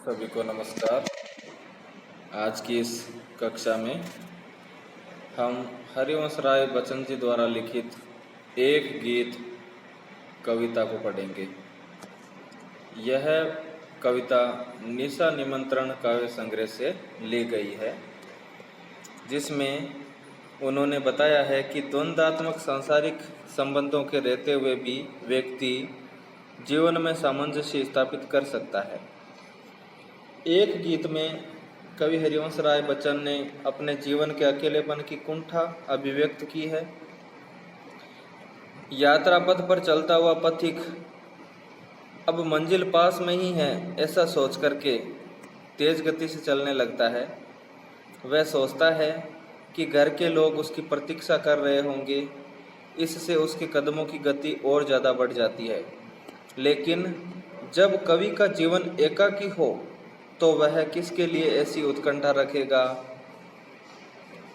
सभी को नमस्कार। आज की इस कक्षा में हम हरिवंश राय बच्चन जी द्वारा लिखित एक गीत कविता को पढ़ेंगे। यह कविता निशा निमंत्रण काव्य संग्रह से ली गई है, जिसमें उन्होंने बताया है कि द्वंद्वात्मक सांसारिक संबंधों के रहते हुए भी व्यक्ति जीवन में सामंजस्य स्थापित कर सकता है। एक गीत में कवि हरिवंश राय बच्चन ने अपने जीवन के अकेलेपन की कुंठा अभिव्यक्त की है। यात्रा पथ पर चलता हुआ पथिक अब मंजिल पास में ही है ऐसा सोच करके तेज गति से चलने लगता है। वह सोचता है कि घर के लोग उसकी प्रतीक्षा कर रहे होंगे, इससे उसके कदमों की गति और ज़्यादा बढ़ जाती है। लेकिन जब कवि का जीवन एकाकी हो तो वह किसके लिए ऐसी उत्कंठा रखेगा।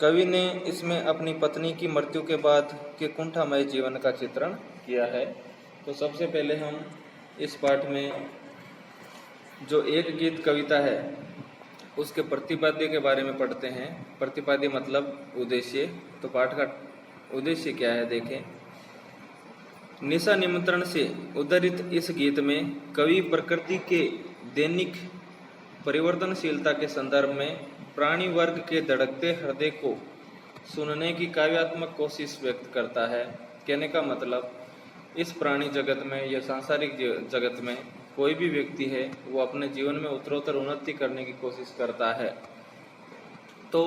कवि ने इसमें अपनी पत्नी की मृत्यु के बाद के कुंठामय जीवन का चित्रण किया है। तो सबसे पहले हम इस पाठ में जो एक गीत कविता है उसके प्रतिपाद्य के बारे में पढ़ते हैं। प्रतिपाद्य मतलब उद्देश्य। तो पाठ का उद्देश्य क्या है देखें। निशा निमंत्रण से उद्धृत इस गीत में कवि प्रकृति के दैनिक परिवर्तनशीलता के संदर्भ में प्राणी वर्ग के धड़कते हृदय को सुनने की काव्यात्मक कोशिश व्यक्त करता है। कहने का मतलब इस प्राणी जगत में या सांसारिक जगत में कोई भी व्यक्ति है वो अपने जीवन में उत्तरोत्तर उन्नति करने की कोशिश करता है। तो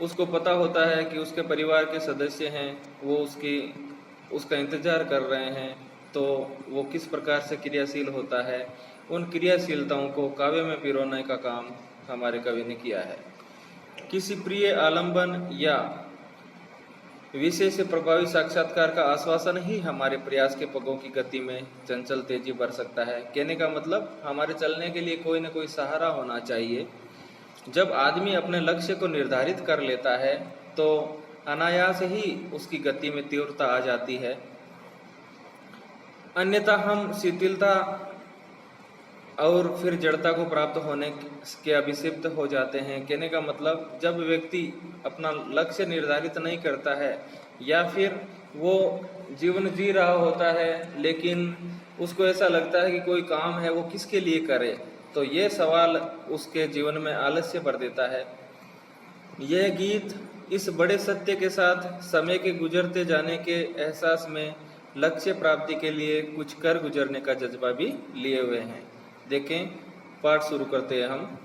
उसको पता होता है कि उसके परिवार के सदस्य हैं वो उसका इंतजार कर रहे हैं, तो वो किस प्रकार से क्रियाशील होता है। उन क्रियाशीलताओं को काव्य में पिरोने का काम हमारे कवि ने किया है। किसी प्रिय आलंबन या विषय से प्रभावी साक्षात्कार का आश्वासन ही हमारे प्रयास के पगों की गति में चंचल तेजी भर सकता है। कहने का मतलब हमारे चलने के लिए कोई न कोई सहारा होना चाहिए। जब आदमी अपने लक्ष्य को निर्धारित कर लेता है तो अनायास ही उसकी गति में तीव्रता आ जाती है, अन्यथा हम शिथिलता और फिर जड़ता को प्राप्त होने के अभिषिप्त हो जाते हैं। कहने का मतलब जब व्यक्ति अपना लक्ष्य निर्धारित नहीं करता है या फिर वो जीवन जी रहा होता है लेकिन उसको ऐसा लगता है कि कोई काम है वो किसके लिए करे, तो ये सवाल उसके जीवन में आलस्य भर देता है। यह गीत इस बड़े सत्य के साथ समय के गुजरते जाने के एहसास में लक्ष्य प्राप्ति के लिए कुछ कर गुजरने का जज्बा भी लिए हुए हैं। देखें, पाठ शुरू करते हैं हम।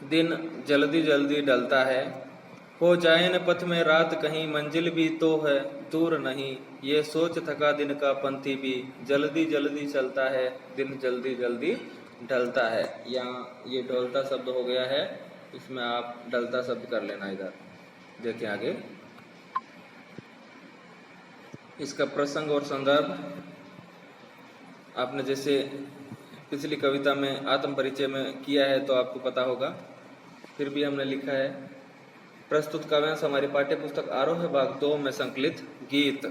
दिन जल्दी जल्दी ढलता है, हो जाए न पथ में रात कहीं, मंजिल भी तो है दूर नहीं, ये सोच थका दिन का पंथी भी, जल्दी जल्दी चलता है, दिन जल्दी जल्दी ढलता है। यहाँ ये ढलता शब्द हो गया है, इसमें आप ढलता शब्द कर लेना। इधर देखें आगे इसका प्रसंग और संदर्भ आपने जैसे पिछली कविता में आत्म परिचय में किया है तो आपको पता होगा, फिर भी हमने लिखा है। प्रस्तुत काव्यांश हमारी पाठ्य पुस्तक आरोह भाग 2 में संकलित गीत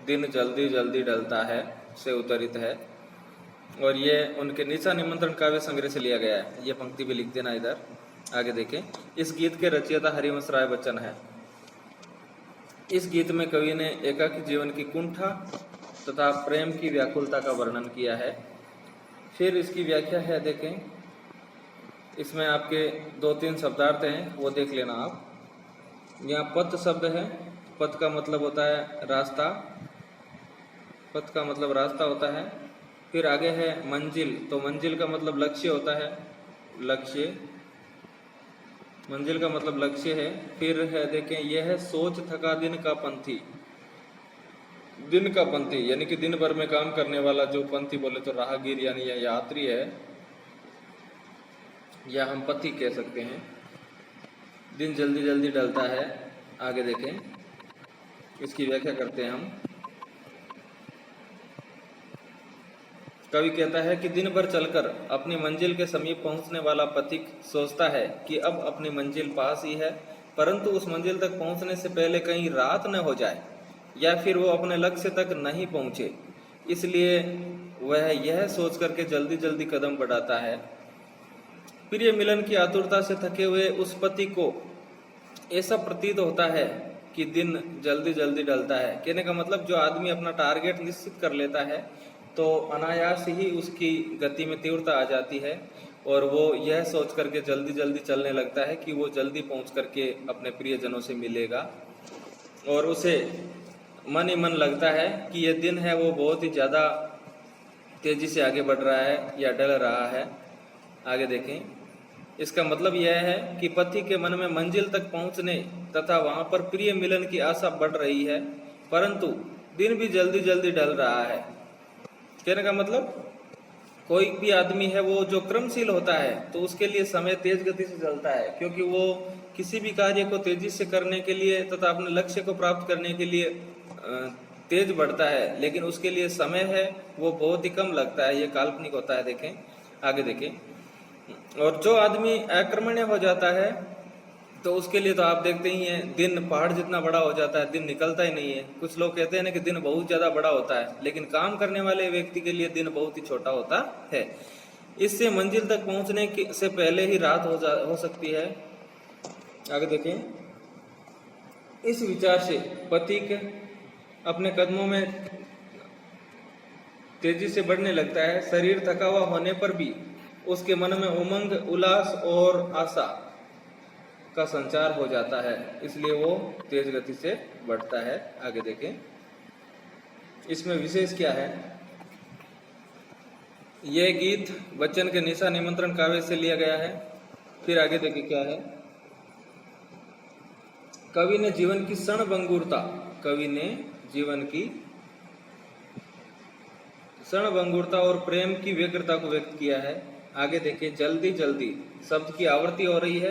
दिन जल्दी जल्दी ढलता है से उद्धृत है और ये उनके निशा निमंत्रण काव्य संग्रह से लिया गया है। ये पंक्ति भी लिख देना। इधर आगे देखें। इस गीत के रचयिता हरिवंश राय बच्चन है। इस गीत में कवि ने एकाकी जीवन की कुंठा तथा प्रेम की व्याकुलता का वर्णन किया है। फिर इसकी व्याख्या है देखें। इसमें आपके 2-3 शब्दार्थ हैं वो देख लेना आप। यहाँ पथ शब्द है, पथ का मतलब होता है रास्ता, पथ का मतलब रास्ता होता है। फिर आगे है मंजिल, तो मंजिल का मतलब लक्ष्य होता है, लक्ष्य, मंजिल का मतलब लक्ष्य है। फिर है देखें, यह है सोच थका दिन का पंथी, दिन का पंथी यानी कि दिन भर में काम करने वाला जो पंथी बोले तो राहगीर यानी यह यात्री है या हम पथी कह सकते हैं। दिन जल्दी जल्दी ढलता है। आगे देखें, इसकी व्याख्या करते हैं हम। कवि कहता है कि दिन भर चलकर अपनी मंजिल के समीप पहुंचने वाला पथिक सोचता है कि अब अपनी मंजिल पास ही है, परंतु उस मंजिल तक पहुंचने से पहले कहीं रात न हो जाए या फिर वो अपने लक्ष्य तक नहीं पहुंचे, इसलिए वह यह सोच करके जल्दी जल्दी कदम बढ़ाता है। प्रिय मिलन की आतुरता से थके हुए उस पति को ऐसा प्रतीत होता है कि दिन जल्दी जल्दी ढलता है। कहने का मतलब जो आदमी अपना टारगेट निश्चित कर लेता है तो अनायास ही उसकी गति में तीव्रता आ जाती है और वो यह सोच करके जल्दी जल्दी चलने लगता है कि वो जल्दी पहुंच करके अपने प्रियजनों से मिलेगा और उसे मन ही मन लगता है कि ये दिन है वो बहुत ही ज़्यादा तेजी से आगे बढ़ रहा है या ढल रहा है। आगे देखें, इसका मतलब यह है कि पति के मन में मंजिल तक पहुंचने तथा वहां पर प्रिय मिलन की आशा बढ़ रही है, परंतु दिन भी जल्दी जल्दी ढल रहा है। कहने का मतलब कोई भी आदमी है वो जो क्रमशील होता है तो उसके लिए समय तेज गति से चलता है, क्योंकि वो किसी भी कार्य को तेजी से करने के लिए तथा अपने लक्ष्य को प्राप्त करने के लिए तेज बढ़ता है, लेकिन उसके लिए समय है वो बहुत ही कम लगता है, ये काल्पनिक होता है। देखें, आगे देखें। और जो आदमी अकर्मण्य हो जाता है तो उसके लिए तो आप देखते ही हैं, दिन पहाड़ जितना बड़ा हो जाता है, दिन निकलता ही नहीं है। कुछ लोग कहते हैं ना कि दिन बहुत ज्यादा बड़ा होता है, लेकिन काम करने वाले व्यक्ति के लिए दिन बहुत ही छोटा होता है। इससे मंजिल तक पहुंचने से पहले ही रात हो सकती है। आगे देखें। इस विचार से पथिक अपने कदमों में तेजी से बढ़ने लगता है। शरीर थका हुआ होने पर भी उसके मन में उमंग, उल्लास और आशा का संचार हो जाता है, इसलिए वो तेज गति से बढ़ता है। आगे देखें, इसमें विशेष क्या है। यह गीत बच्चन के निशा निमंत्रण काव्य से लिया गया है। फिर आगे देखें क्या है। कवि ने जीवन की क्षणभंगुरता और प्रेम की व्यग्रता को व्यक्त किया है। आगे देखिए, जल्दी जल्दी शब्द की आवृत्ति हो रही है।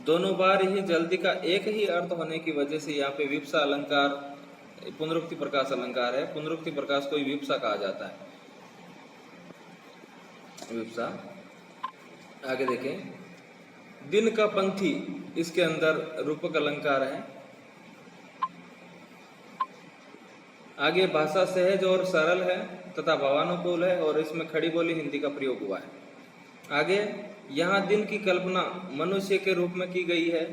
दोनों बार ही जल्दी का एक ही अर्थ होने की वजह से यहाँ पे विप्सा अलंकार पुनरुक्ति प्रकाश अलंकार है। पुनरुक्ति प्रकाश को विप्सा कहा जाता है, विप्सा। आगे देखें, दिन का पंथी इसके अंदर रूपक अलंकार है। आगे भाषा सहज और सरल है तथा भावानुकूल है और इसमें खड़ी बोली हिंदी का प्रयोग हुआ है। आगे यहाँ दिन की कल्पना मनुष्य के रूप में की गई है,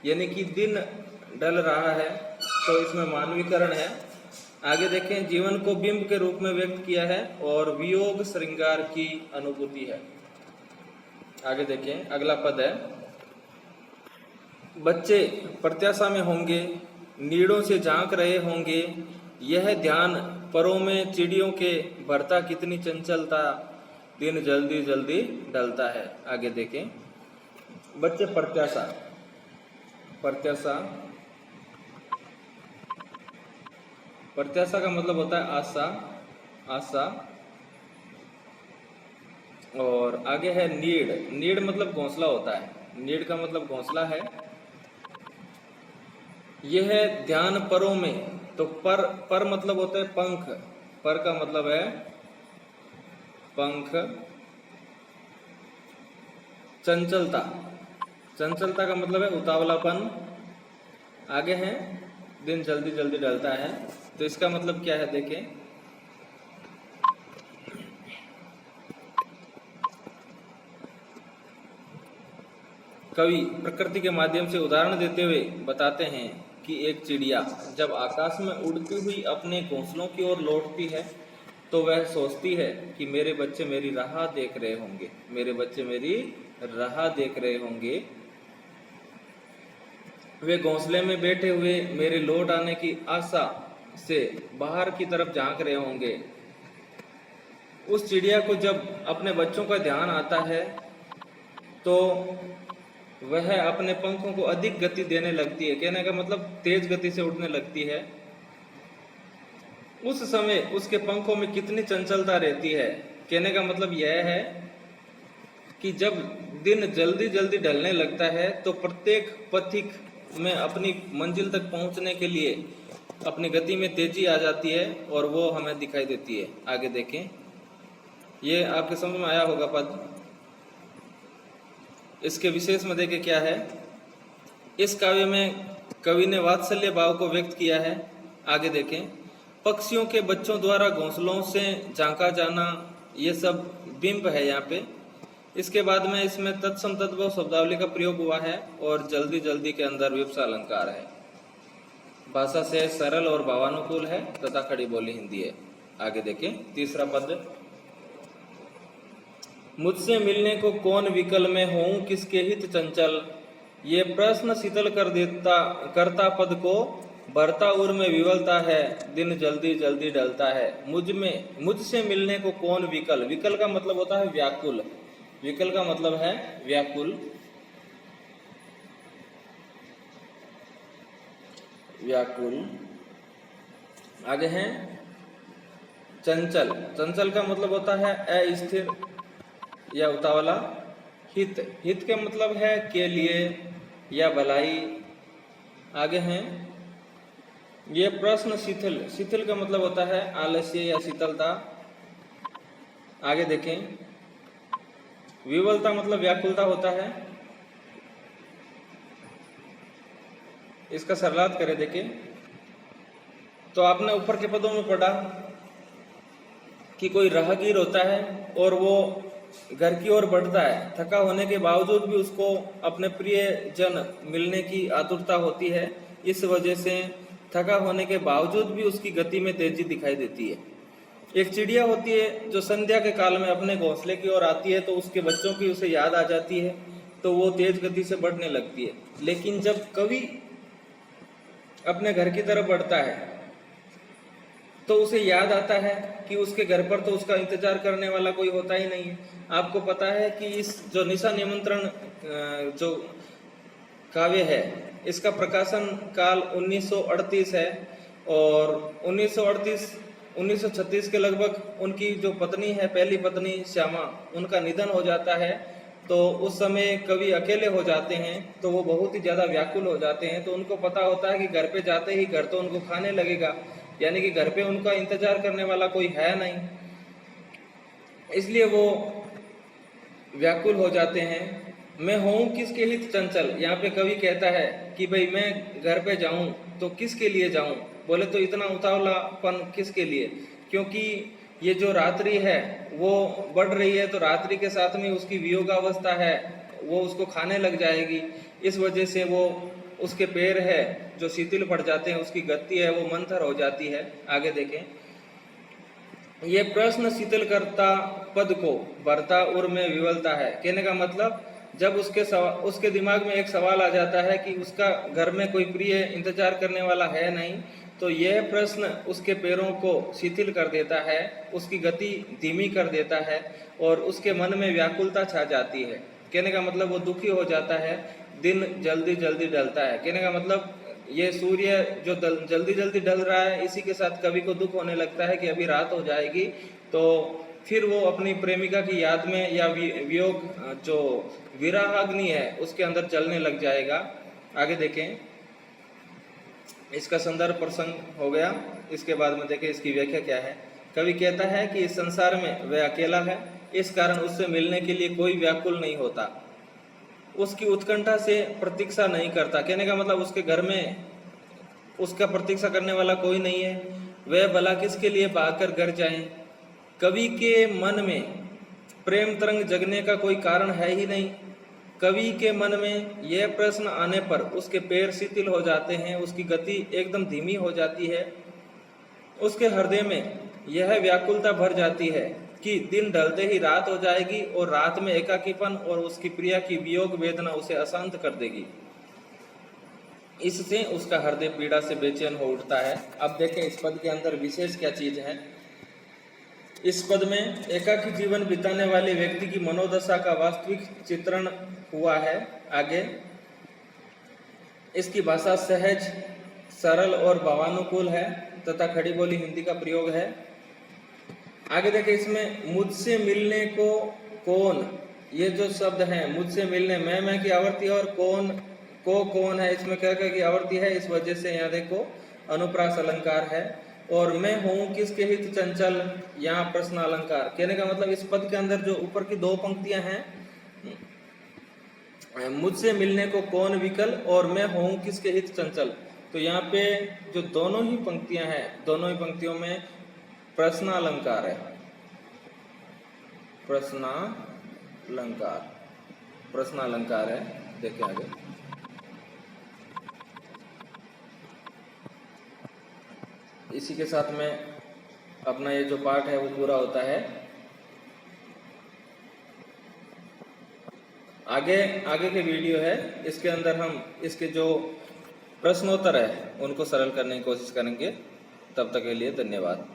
यानी कि दिन ढल रहा है तो इसमें मानवीकरण है। आगे देखें, जीवन को बिंब के रूप में व्यक्त किया है और वियोग श्रृंगार की अनुभूति है। आगे देखें, अगला पद है, बच्चे प्रत्याशा में होंगे, नीड़ों से झांक रहे होंगे, यह ध्यान परों में चिड़ियों के भरता कितनी चंचलता, दिन जल्दी जल्दी ढलता है। आगे देखें, बच्चे प्रत्याशा का मतलब होता है आशा। और आगे है नीड़ मतलब घोंसला होता है। नीड़ का मतलब घोंसला है। यह है ध्यान परों में, तो पर मतलब होता है पंख। पर का मतलब है पंख। चंचलता का मतलब है उतावलापन। आगे है दिन जल्दी जल्दी ढलता है, तो इसका मतलब क्या है देखें। कवि प्रकृति के माध्यम से उदाहरण देते हुए बताते हैं कि एक चिड़िया जब आकाश में उड़ती हुई अपने घोंसलों की ओर लौटती है तो वह सोचती है कि मेरे बच्चे मेरी राह देख रहे होंगे, वे घोंसले में बैठे हुए मेरे लौट आने की आशा से बाहर की तरफ झांक रहे होंगे। उस चिड़िया को जब अपने बच्चों का ध्यान आता है तो वह अपने पंखों को अधिक गति देने लगती है। कहने का मतलब तेज गति से उड़ने लगती है। उस समय उसके पंखों में कितनी चंचलता रहती है। कहने का मतलब यह है कि जब दिन जल्दी जल्दी ढलने लगता है तो प्रत्येक पथिक में अपनी मंजिल तक पहुंचने के लिए अपनी गति में तेजी आ जाती है और वो हमें दिखाई देती है। आगे देखें, ये आपके समझ में आया होगा पद। इसके विशेष में देखें क्या है। इस काव्य में कवि ने वात्सल्य भाव को व्यक्त किया है। आगे देखें, पक्षियों के बच्चों द्वारा घोंसलों से झांका जाना, ये सब बिंब है यहाँ पे। इसके बाद में इसमें तत्सम तद्भव शब्दावली का प्रयोग हुआ है और जल्दी जल्दी के अंदर विपसा अलंकार है। भाषा से सरल और भावानुकूल है तथा खड़ी बोली हिंदी है। आगे देखें तीसरा पद, मुझसे मिलने को कौन विकल में हूँ किसके हित चंचल, ये प्रश्न शीतल कर देता करता पद को, भरता उर में विवलता है दिन जल्दी जल्दी ढलता है। मुझसे मिलने को कौन विकल, विकल का मतलब होता है व्याकुल, विकल का मतलब है व्याकुल, व्याकुल। आगे है चंचल, चंचल का मतलब होता है अस्थिर या उतावला। हित, हित का मतलब है के लिए या भलाई। आगे हैं ये प्रश्न शिथिल, शिथिल का मतलब होता है आलस्य या शीतलता। आगे देखें विवलता मतलब व्याकुलता होता है। इसका सरलार्थ करें देखें तो आपने ऊपर के पदों में पढ़ा कि कोई राहगीर होता है और वो घर की ओर बढ़ता है, थका होने के बावजूद भी उसको अपने प्रिय जन मिलने की आतुरता होती है। इस वजह से थका होने के बावजूद भी उसकी गति में तेजी दिखाई देती है। एक चिड़िया होती है जो संध्या के काल में अपने घोंसले की ओर आती है तो उसके बच्चों की उसे याद आ जाती है तो वो तेज गति से बढ़ने लगती है। लेकिन जब कवि अपने घर की तरफ बढ़ता है तो उसे याद आता है कि उसके घर पर तो उसका इंतजार करने वाला कोई होता ही नहीं है। आपको पता है कि इस जो निशा निमंत्रण जो काव्य है इसका प्रकाशन काल 1938 है और 1936 के लगभग उनकी जो पत्नी है, पहली पत्नी श्यामा, उनका निधन हो जाता है। तो उस समय कवि अकेले हो जाते हैं तो वो बहुत ही ज़्यादा व्याकुल हो जाते हैं। तो उनको पता होता है कि घर पे जाते ही घर तो उनको खाने लगेगा, यानी कि घर पे उनका इंतजार करने वाला कोई है नहीं, इसलिए वो व्याकुल हो जाते हैं। मैं हूँ किसके हित चंचल, यहाँ पे कवि कहता है कि भाई मैं घर पे जाऊं तो किसके लिए जाऊं, बोले तो इतना उतावलापन किसके लिए, क्योंकि ये जो रात्रि है वो बढ़ रही है तो रात्रि के साथ में उसकी वियोगावस्था है, वो उसको खाने लग जाएगी। इस वजह से वो उसके पैर है जो शिथिल पड़ जाते हैं, उसकी गति है वो मंथर हो जाती है। आगे देखें ये प्रश्न शिथिल करता पद को, भरता उर में विवलता है। कहने का मतलब जब उसके दिमाग में एक सवाल आ जाता है कि उसका घर में कोई प्रिय इंतजार करने वाला है नहीं, तो यह प्रश्न उसके पैरों को शिथिल कर देता है, उसकी गति धीमी कर देता है और उसके मन में व्याकुलता छा जाती है। कहने का मतलब वो दुखी हो जाता है, दिन जल्दी जल्दी ढलता है। कहने का मतलब ये सूर्य जो जल्दी जल्दी ढल रहा है, इसी के साथ कवि को दुख होने लगता है कि अभी रात हो जाएगी, तो फिर वो अपनी प्रेमिका की याद में या वियोग जो विराहाग्नि है उसके अंदर चलने लग जाएगा। आगे देखें इसका संदर्भ प्रसंग हो गया, इसके बाद में देखें इसकी व्याख्या क्या है। कवि कहता है कि इस संसार में वह अकेला है, इस कारण उससे मिलने के लिए कोई व्याकुल नहीं होता, उसकी उत्कंठा से प्रतीक्षा नहीं करता। कहने का मतलब उसके घर में उसका प्रतीक्षा करने वाला कोई नहीं है, वह भला किसके लिए भागकर घर जाए। कवि के मन में प्रेम तरंग जगने का कोई कारण है ही नहीं। कवि के मन में यह प्रश्न आने पर उसके पैर शिथिल हो जाते हैं, उसकी गति एकदम धीमी हो जाती है, उसके हृदय में यह व्याकुलता भर जाती है कि दिन ढलते ही रात हो जाएगी और रात में एकाकीपन और उसकी प्रिया की वियोग वेदना उसे अशांत कर देगी। इससे उसका हृदय पीड़ा से बेचैन हो उठता है। अब देखें इस पद के अंदर विशेष क्या चीज है। इस पद में एकाकी जीवन बिताने वाले व्यक्ति की मनोदशा का वास्तविक चित्रण हुआ है। आगे इसकी भाषा सहज, सरल और भावानुकूल है तथा खड़ी बोली हिंदी का प्रयोग है। आगे देखें इसमें मुझसे मिलने को कौन, ये जो शब्द है मुझसे मिलने, मैं की आवर्ती और कौन है, इसमें क्या क्या की आवर्ती है, इस वजह से यहाँ देखो अनुप्रास अलंकार है। और मैं हूँ किसके हित चंचल, यहाँ प्रश्न अलंकार। कहने का मतलब इस पद के अंदर जो ऊपर की दो पंक्तियां हैं, मुझसे मिलने को कौन विकल और मैं हूँ किसके हित चंचल, तो यहाँ पे जो दोनों ही पंक्तियां हैं, दोनों ही पंक्तियों में प्रश्न अलंकार है, प्रश्न अलंकार, प्रश्न अलंकार है। देखें आगे। इसी के साथ में अपना ये जो पाठ है वो पूरा होता है। आगे के वीडियो है, इसके अंदर हम इसके जो प्रश्नोत्तर है उनको सरल करने की कोशिश करेंगे। तब तक के लिए धन्यवाद।